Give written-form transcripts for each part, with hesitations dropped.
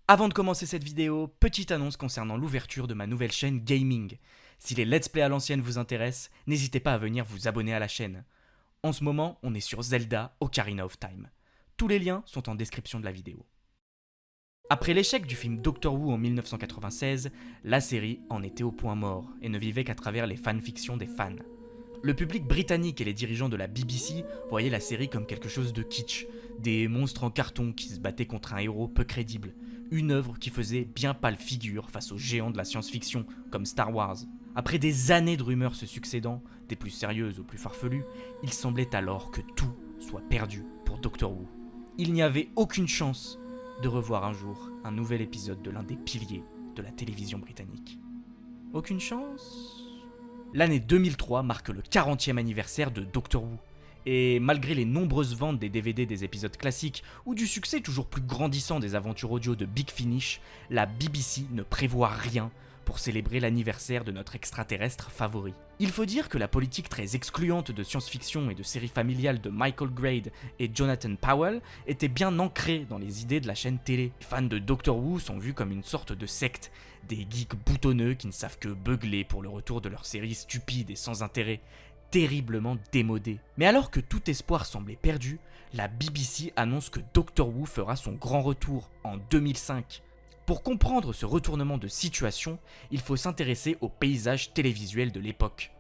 Avant de commencer cette vidéo, petite annonce concernant l'ouverture de ma nouvelle chaîne Gaming. Si les let's play à l'ancienne vous intéressent, n'hésitez pas à venir vous abonner à la chaîne. En ce moment, on est sur Zelda Ocarina of Time. Tous les liens sont en description de la vidéo. Après l'échec du film Doctor Who en 1996, la série en était au point mort et ne vivait qu'à travers les fanfictions des fans. Le public britannique et les dirigeants de la BBC voyaient la série comme quelque chose de kitsch, des monstres en carton qui se battaient contre un héros peu crédible, une œuvre qui faisait bien pâle figure face aux géants de la science-fiction comme Star Wars. Après des années de rumeurs se succédant, des plus sérieuses aux plus farfelues, il semblait alors que tout soit perdu pour Doctor Who. Il n'y avait aucune chance de revoir un jour un nouvel épisode de l'un des piliers de la télévision britannique. Aucune chance ? L'année 2003 marque le 40e anniversaire de Doctor Who. Et malgré les nombreuses ventes des DVD des épisodes classiques ou du succès toujours plus grandissant des aventures audio de Big Finish, la BBC ne prévoit rien pour célébrer l'anniversaire de notre extraterrestre favori. Il faut dire que la politique très excluante de science-fiction et de séries familiales de Michael Grade et Jonathan Powell était bien ancrée dans les idées de la chaîne télé. Les fans de Doctor Who sont vus comme une sorte de secte, des geeks boutonneux qui ne savent que beugler pour le retour de leur série stupide et sans intérêt, terriblement démodée. Mais alors que tout espoir semblait perdu, la BBC annonce que Doctor Who fera son grand retour en 2005. Pour comprendre ce retournement de situation, il faut s'intéresser au paysage télévisuel de l'époque.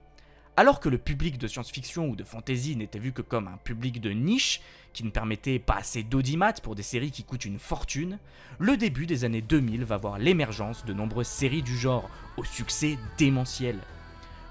Alors que le public de science-fiction ou de fantasy n'était vu que comme un public de niche, qui ne permettait pas assez d'audimat pour des séries qui coûtent une fortune, le début des années 2000 va voir l'émergence de nombreuses séries du genre, au succès démentiel.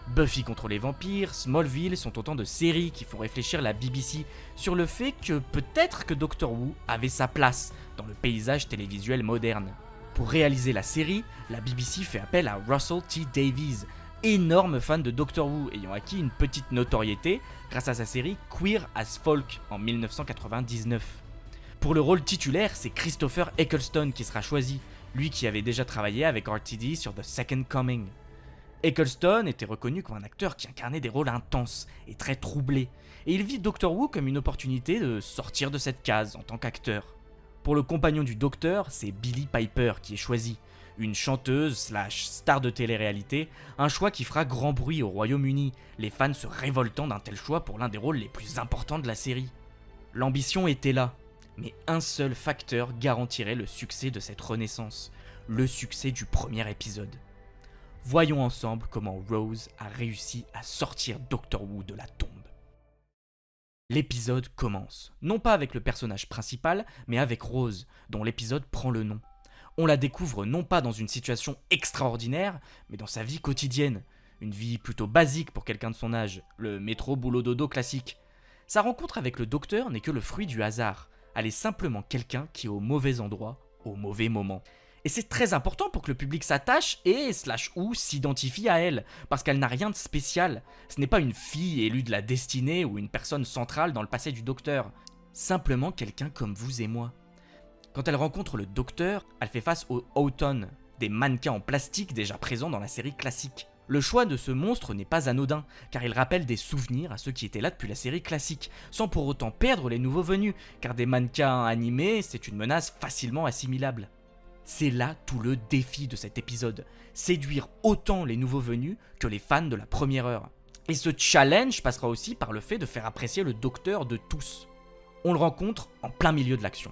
Buffy contre les vampires, Smallville sont autant de séries qui font réfléchir la BBC sur le fait que peut-être que Doctor Who avait sa place dans le paysage télévisuel moderne. Pour réaliser la série, la BBC fait appel à Russell T Davies, énorme fan de Doctor Who ayant acquis une petite notoriété grâce à sa série Queer as Folk en 1999. Pour le rôle titulaire, c'est Christopher Eccleston qui sera choisi, lui qui avait déjà travaillé avec RTD sur The Second Coming. Eccleston était reconnu comme un acteur qui incarnait des rôles intenses et très troublés, et il vit Doctor Who comme une opportunité de sortir de cette case en tant qu'acteur. Pour le compagnon du docteur, c'est Billie Piper qui est choisi, une chanteuse / star de télé-réalité, un choix qui fera grand bruit au Royaume-Uni, les fans se révoltant d'un tel choix pour l'un des rôles les plus importants de la série. L'ambition était là, mais un seul facteur garantirait le succès de cette renaissance, le succès du premier épisode. Voyons ensemble comment Rose a réussi à sortir Doctor Who de la tombe. L'épisode commence, non pas avec le personnage principal, mais avec Rose, dont l'épisode prend le nom. On la découvre non pas dans une situation extraordinaire, mais dans sa vie quotidienne. Une vie plutôt basique pour quelqu'un de son âge, le métro boulot dodo classique. Sa rencontre avec le docteur n'est que le fruit du hasard. Elle est simplement quelqu'un qui est au mauvais endroit, au mauvais moment. Et c'est très important pour que le public s'attache et /ou s'identifie à elle, parce qu'elle n'a rien de spécial. Ce n'est pas une fille élue de la destinée ou une personne centrale dans le passé du docteur. Simplement quelqu'un comme vous et moi. Quand elle rencontre le docteur, elle fait face aux Auton, des mannequins en plastique déjà présents dans la série classique. Le choix de ce monstre n'est pas anodin, car il rappelle des souvenirs à ceux qui étaient là depuis la série classique, sans pour autant perdre les nouveaux venus, car des mannequins animés, c'est une menace facilement assimilable. C'est là tout le défi de cet épisode, séduire autant les nouveaux venus que les fans de la première heure. Et ce challenge passera aussi par le fait de faire apprécier le docteur de tous. On le rencontre en plein milieu de l'action.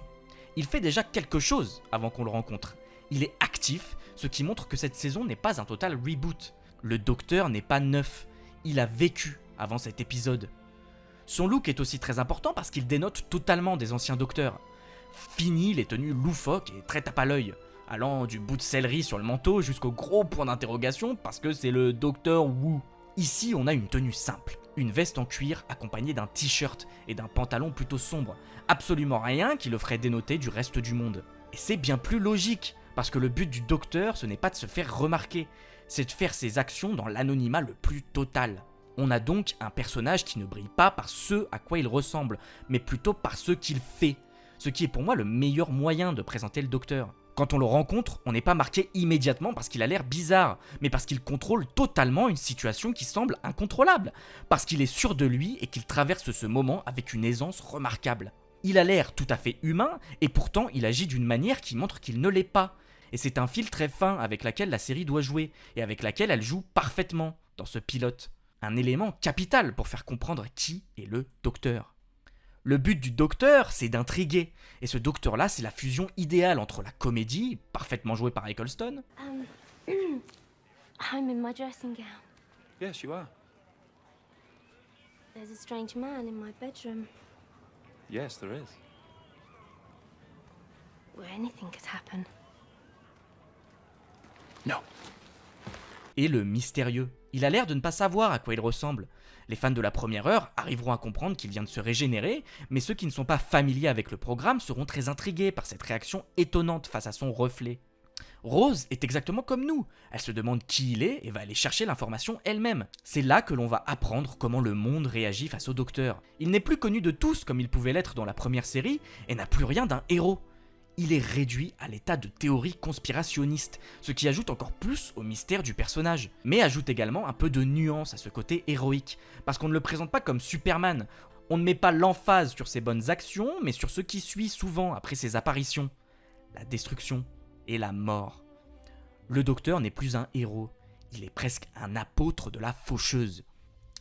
Il fait déjà quelque chose avant qu'on le rencontre. Il est actif, ce qui montre que cette saison n'est pas un total reboot. Le docteur n'est pas neuf, il a vécu avant cet épisode. Son look est aussi très important parce qu'il dénote totalement des anciens docteurs. Fini les tenues loufoques et très tape à l'œil, allant du bout de céleri sur le manteau jusqu'au gros point d'interrogation parce que c'est le Docteur Who. Ici, on a une tenue simple, une veste en cuir accompagnée d'un t-shirt et d'un pantalon plutôt sombre, absolument rien qui le ferait dénoter du reste du monde. Et c'est bien plus logique, parce que le but du docteur, ce n'est pas de se faire remarquer, c'est de faire ses actions dans l'anonymat le plus total. On a donc un personnage qui ne brille pas par ce à quoi il ressemble, mais plutôt par ce qu'il fait. Ce qui est pour moi le meilleur moyen de présenter le docteur. Quand on le rencontre, on n'est pas marqué immédiatement parce qu'il a l'air bizarre, mais parce qu'il contrôle totalement une situation qui semble incontrôlable, parce qu'il est sûr de lui et qu'il traverse ce moment avec une aisance remarquable. Il a l'air tout à fait humain, et pourtant il agit d'une manière qui montre qu'il ne l'est pas. Et c'est un fil très fin avec laquelle la série doit jouer, et avec laquelle elle joue parfaitement dans ce pilote. Un élément capital pour faire comprendre qui est le docteur. Le but du docteur, c'est d'intriguer, et ce docteur-là, c'est la fusion idéale entre la comédie, parfaitement jouée par Eccleston, I'm in my dressing gown. Yes, you are. There's a strange man in my bedroom Yes, there is. where anything could happen. No. et le mystérieux. Il a l'air de ne pas savoir à quoi il ressemble. Les fans de la première heure arriveront à comprendre qu'il vient de se régénérer, mais ceux qui ne sont pas familiers avec le programme seront très intrigués par cette réaction étonnante face à son reflet. Rose est exactement comme nous, elle se demande qui il est et va aller chercher l'information elle-même. C'est là que l'on va apprendre comment le monde réagit face au docteur. Il n'est plus connu de tous comme il pouvait l'être dans la première série et n'a plus rien d'un héros. Il est réduit à l'état de théorie conspirationniste, ce qui ajoute encore plus au mystère du personnage, mais ajoute également un peu de nuance à ce côté héroïque, parce qu'on ne le présente pas comme Superman, on ne met pas l'emphase sur ses bonnes actions, mais sur ce qui suit souvent après ses apparitions, la destruction et la mort. Le docteur n'est plus un héros, il est presque un apôtre de la faucheuse.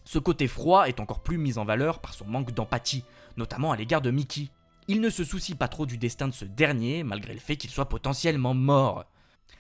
Ce côté froid est encore plus mis en valeur par son manque d'empathie, notamment à l'égard de Mickey. Il ne se soucie pas trop du destin de ce dernier, malgré le fait qu'il soit potentiellement mort.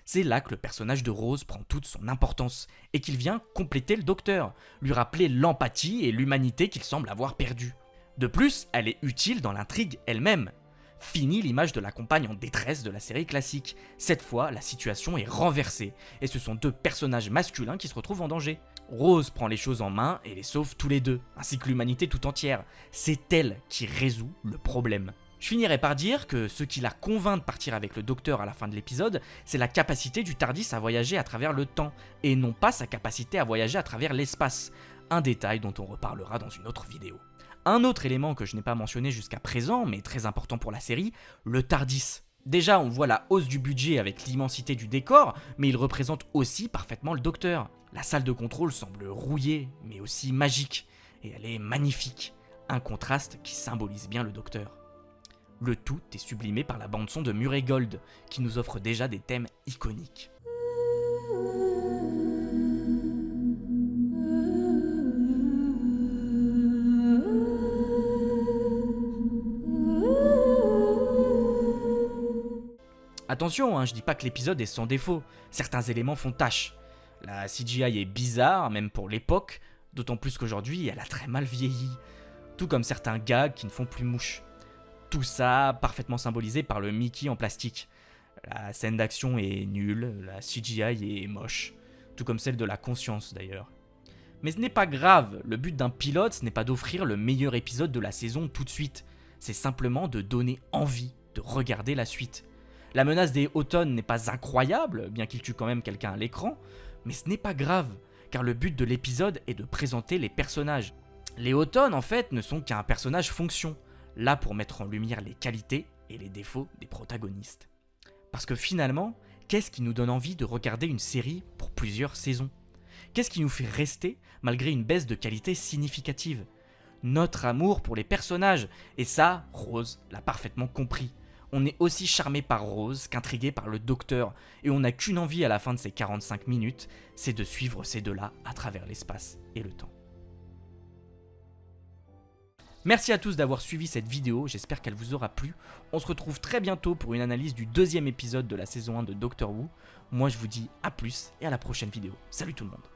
C'est là que le personnage de Rose prend toute son importance, et qu'il vient compléter le docteur, lui rappeler l'empathie et l'humanité qu'il semble avoir perdue. De plus, elle est utile dans l'intrigue elle-même. Fini l'image de la compagne en détresse de la série classique. Cette fois, la situation est renversée, et ce sont deux personnages masculins qui se retrouvent en danger. Rose prend les choses en main et les sauve tous les deux, ainsi que l'humanité tout entière. C'est elle qui résout le problème. Je finirai par dire que ce qui la convainc de partir avec le docteur à la fin de l'épisode, c'est la capacité du TARDIS à voyager à travers le temps, et non pas sa capacité à voyager à travers l'espace. Un détail dont on reparlera dans une autre vidéo. Un autre élément que je n'ai pas mentionné jusqu'à présent, mais très important pour la série, le TARDIS. Déjà, on voit la hausse du budget avec l'immensité du décor, mais il représente aussi parfaitement le docteur. La salle de contrôle semble rouillée, mais aussi magique, et elle est magnifique. Un contraste qui symbolise bien le docteur. Le tout est sublimé par la bande-son de Murray Gold, qui nous offre déjà des thèmes iconiques. Attention, je dis pas que l'épisode est sans défaut, certains éléments font tâche. La CGI est bizarre, même pour l'époque, d'autant plus qu'aujourd'hui elle a très mal vieilli, tout comme certains gags qui ne font plus mouche. Tout ça parfaitement symbolisé par le Mickey en plastique. La scène d'action est nulle, la CGI est moche, tout comme celle de la conscience d'ailleurs. Mais ce n'est pas grave, le but d'un pilote ce n'est pas d'offrir le meilleur épisode de la saison tout de suite, c'est simplement de donner envie de regarder la suite. La menace des Autons n'est pas incroyable, bien qu'il tue quand même quelqu'un à l'écran, mais ce n'est pas grave, car le but de l'épisode est de présenter les personnages. Les Autons en fait ne sont qu'un personnage fonction, là pour mettre en lumière les qualités et les défauts des protagonistes. Parce que finalement, qu'est-ce qui nous donne envie de regarder une série pour plusieurs saisons ? Qu'est-ce qui nous fait rester malgré une baisse de qualité significative ? Notre amour pour les personnages, et ça, Rose l'a parfaitement compris. On est aussi charmé par Rose qu'intrigué par le docteur, et on n'a qu'une envie à la fin de ces 45 minutes, c'est de suivre ces deux-là à travers l'espace et le temps. Merci à tous d'avoir suivi cette vidéo, j'espère qu'elle vous aura plu. On se retrouve très bientôt pour une analyse du deuxième épisode de la saison 1 de Doctor Who. Moi je vous dis à plus et à la prochaine vidéo. Salut tout le monde.